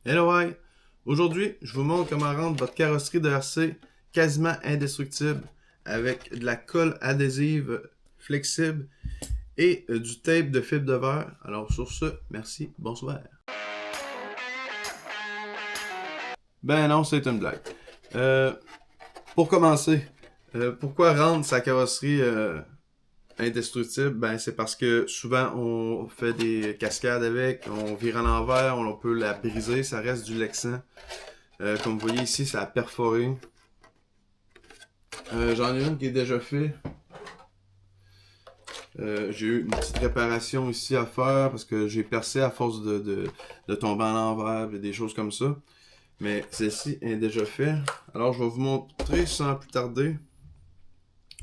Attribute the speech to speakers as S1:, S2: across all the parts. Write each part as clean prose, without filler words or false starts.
S1: Hello, hi! Aujourd'hui, je vous montre comment rendre votre carrosserie de RC quasiment indestructible avec de la colle adhésive flexible et du tape de fibre de verre. Alors sur ce, merci, bonsoir. Ben non, c'est une blague. Euh, pour commencer, pourquoi rendre sa carrosserie indestructible? Ben c'est parce que souvent on fait des cascades avec, on vire à l'envers, on peut la briser, ça reste du Lexan. Comme vous voyez ici, ça a perforé. J'en ai une qui est déjà faite. J'ai eu une petite réparation ici à faire parce que j'ai percé à force de tomber à l'envers et des choses comme ça. Mais celle-ci est déjà faite. Alors je vais vous montrer sans plus tarder.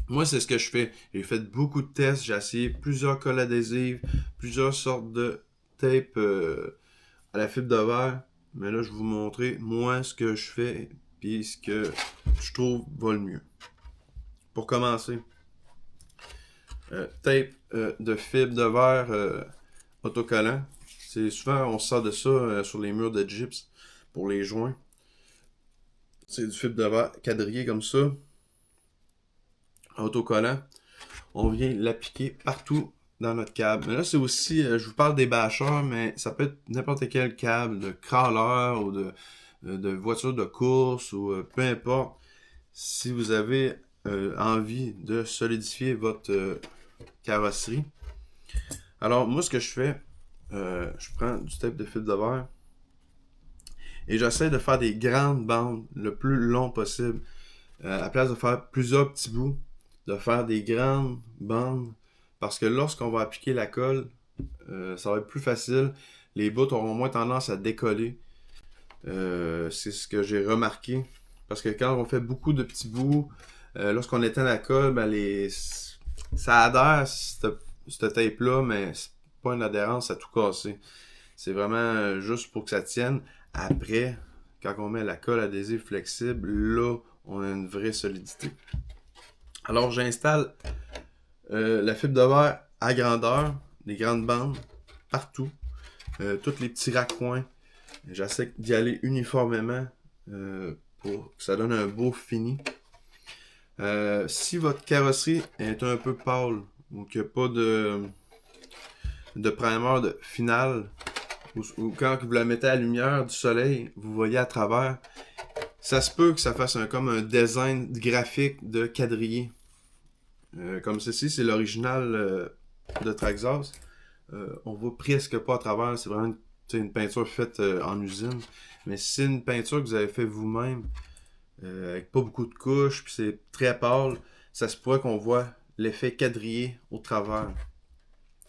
S1: Moi, c'est ce que je fais. J'ai fait beaucoup de tests. J'ai essayé plusieurs colles adhésives, plusieurs sortes de tape à la fibre de verre. Mais là, je vais vous montrer moi ce que je fais puis ce que je trouve va le mieux. Pour commencer, tape de fibre de verre autocollant. C'est souvent on sort de ça sur les murs de gyps pour les joints. C'est du fibre de verre quadrillé comme ça, autocollant. On vient l'appliquer partout dans notre câble. Mais là, c'est aussi, je vous parle des bâcheurs, mais ça peut être n'importe quel câble, de crawler ou de voiture de course ou peu importe. Si vous avez envie de solidifier votre carrosserie. Alors, moi, ce que je fais, je prends du tape de fibre de verre et j'essaie de faire des grandes bandes le plus long possible. À la place de faire plusieurs petits bouts, de faire des grandes bandes parce que lorsqu'on va appliquer la colle, ça va être plus facile. Les bouts auront moins tendance à décoller. C'est ce que j'ai remarqué. Parce que quand on fait beaucoup de petits bouts, lorsqu'on éteint la colle, ben ça adhère ce tape-là, mais c'est pas une adhérence à tout casser. C'est vraiment juste pour que ça tienne. Après, quand on met la colle adhésive flexible, là, on a une vraie solidité. Alors, j'installe la fibre de verre à grandeur, des grandes bandes, partout, tous les petits raccoins. J'essaie d'y aller uniformément pour que ça donne un beau fini. Si votre carrosserie est un peu pâle ou qu'il n'y a pas de primer de finale, ou quand vous la mettez à la lumière du soleil, vous voyez à travers, ça se peut que ça fasse comme un design graphique de quadrillé. Comme ceci, c'est l'original de Traxxas. On voit presque pas à travers, c'est vraiment une peinture faite en usine. Mais si c'est une peinture que vous avez fait vous-même, avec pas beaucoup de couches, puis c'est très pâle, ça se pourrait qu'on voit l'effet quadrillé au travers.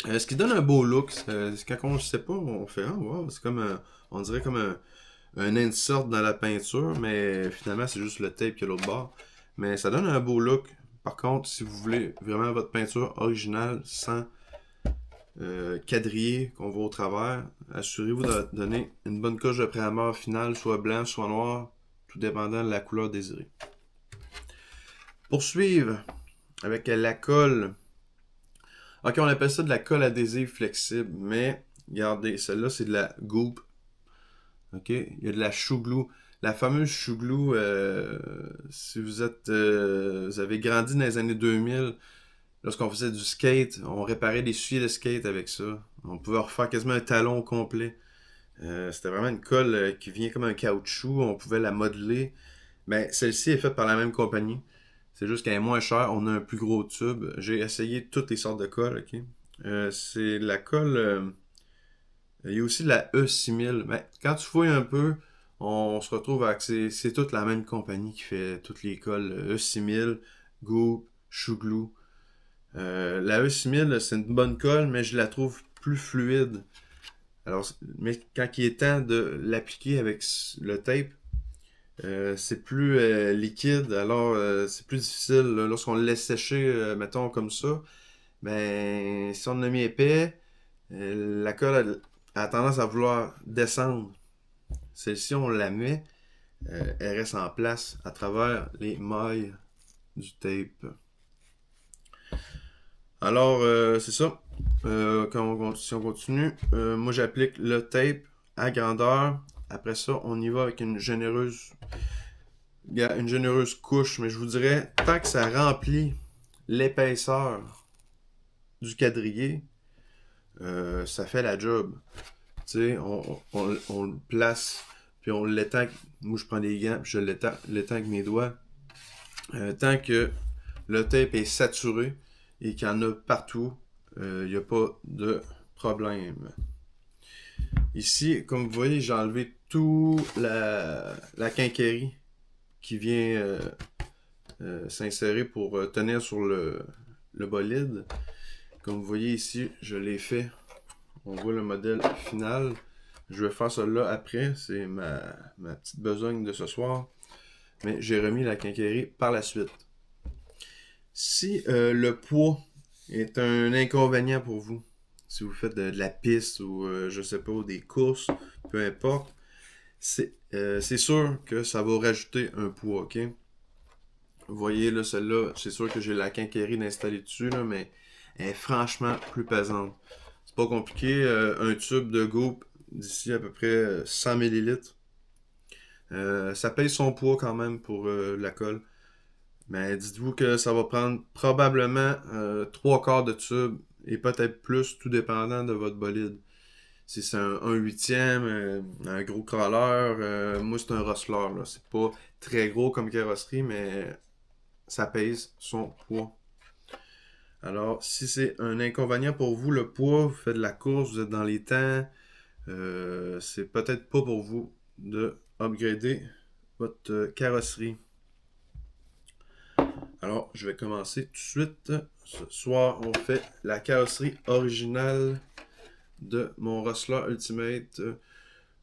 S1: Ce qui donne un beau look, c'est quand on ne sait pas, on fait ah wow, c'est comme on dirait comme un insert dans la peinture, mais finalement c'est juste le tape qui est l'autre bord. Mais ça donne un beau look. Par contre, si vous voulez vraiment votre peinture originale sans quadrillé qu'on voit au travers, assurez-vous de donner une bonne couche de primer finale, soit blanc, soit noir, tout dépendant de la couleur désirée. Poursuivre avec la colle. Ok, on appelle ça de la colle adhésive flexible, mais regardez, celle-là c'est de la Goop. Ok, il y a de la Shoe Glue. La fameuse Shoe Glue, si vous avez grandi dans les années 2000, lorsqu'on faisait du skate, on réparait des souliers de skate avec ça. On pouvait refaire quasiment un talon au complet. C'était vraiment une colle qui vient comme un caoutchouc, on pouvait la modeler. Mais celle-ci est faite par la même compagnie. C'est juste qu'elle est moins chère, on a un plus gros tube. J'ai essayé toutes les sortes de colles, ok? C'est la colle. Il y a aussi de la E6000. Mais quand tu fouilles un peu, on se retrouve avec. C'est toute la même compagnie qui fait toutes les colles. E6000, Goop, Shoe Glue. La E6000, c'est une bonne colle, mais je la trouve plus fluide. Alors, mais quand il est temps de l'appliquer avec le tape, c'est plus liquide, alors c'est plus difficile. Lorsqu'on le laisse sécher, mettons comme ça, ben si on l'a mis épais, la colle a tendance à vouloir descendre. Celle-ci, on la met, elle reste en place à travers les mailles du tape. Alors, c'est ça. Si on continue, moi j'applique le tape à grandeur Après ça, on y va avec une généreuse couche, mais je vous dirais, tant que ça remplit l'épaisseur du quadrillé, ça fait la job. Tu sais, on le place, puis on l'étend. Moi, je prends des gants, puis je l'étends avec mes doigts. Tant que le tape est saturé et qu'il y en a partout, il n'y a pas de problème. Ici, comme vous voyez, j'ai enlevé tout la quincaillerie qui vient s'insérer pour tenir sur le bolide. Comme vous voyez ici, je l'ai fait. On voit le modèle final. Je vais faire cela après. C'est ma petite besogne de ce soir. Mais j'ai remis la quincaillerie par la suite. Si le poids est un inconvénient pour vous, si vous faites de la piste ou je sais pas, des courses, peu importe, c'est sûr que ça va rajouter un poids, ok? Vous voyez là, celle-là, c'est sûr que j'ai la quincaillerie d'installer dessus, là, mais elle est franchement plus pesante. C'est pas compliqué, un tube de Goop d'ici à peu près 100 ml. Ça pèse son poids quand même pour la colle. Mais dites-vous que ça va prendre probablement 3/4 de tube et peut-être plus, tout dépendant de votre bolide. Si c'est un 8e, un gros crawler, moi c'est un Rustler, là. C'est pas très gros comme carrosserie, mais ça pèse son poids. Alors, si c'est un inconvénient pour vous, le poids, vous faites de la course, vous êtes dans les temps, c'est peut-être pas pour vous de upgrader votre carrosserie. Alors, je vais commencer tout de suite. Ce soir, on fait la carrosserie originale de mon Rustler Ultimate.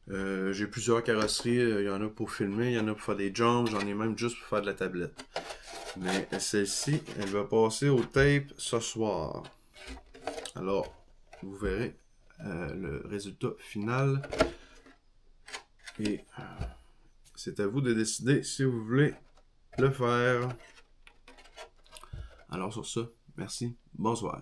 S1: J'ai plusieurs carrosseries. Il y en a pour filmer, il y en a pour faire des jumps, j'en ai même juste pour faire de la tablette. Mais celle-ci, elle va passer au tape ce soir. Alors, vous verrez le résultat final. Et c'est à vous de décider si vous voulez le faire. Alors sur ça, merci, bonsoir.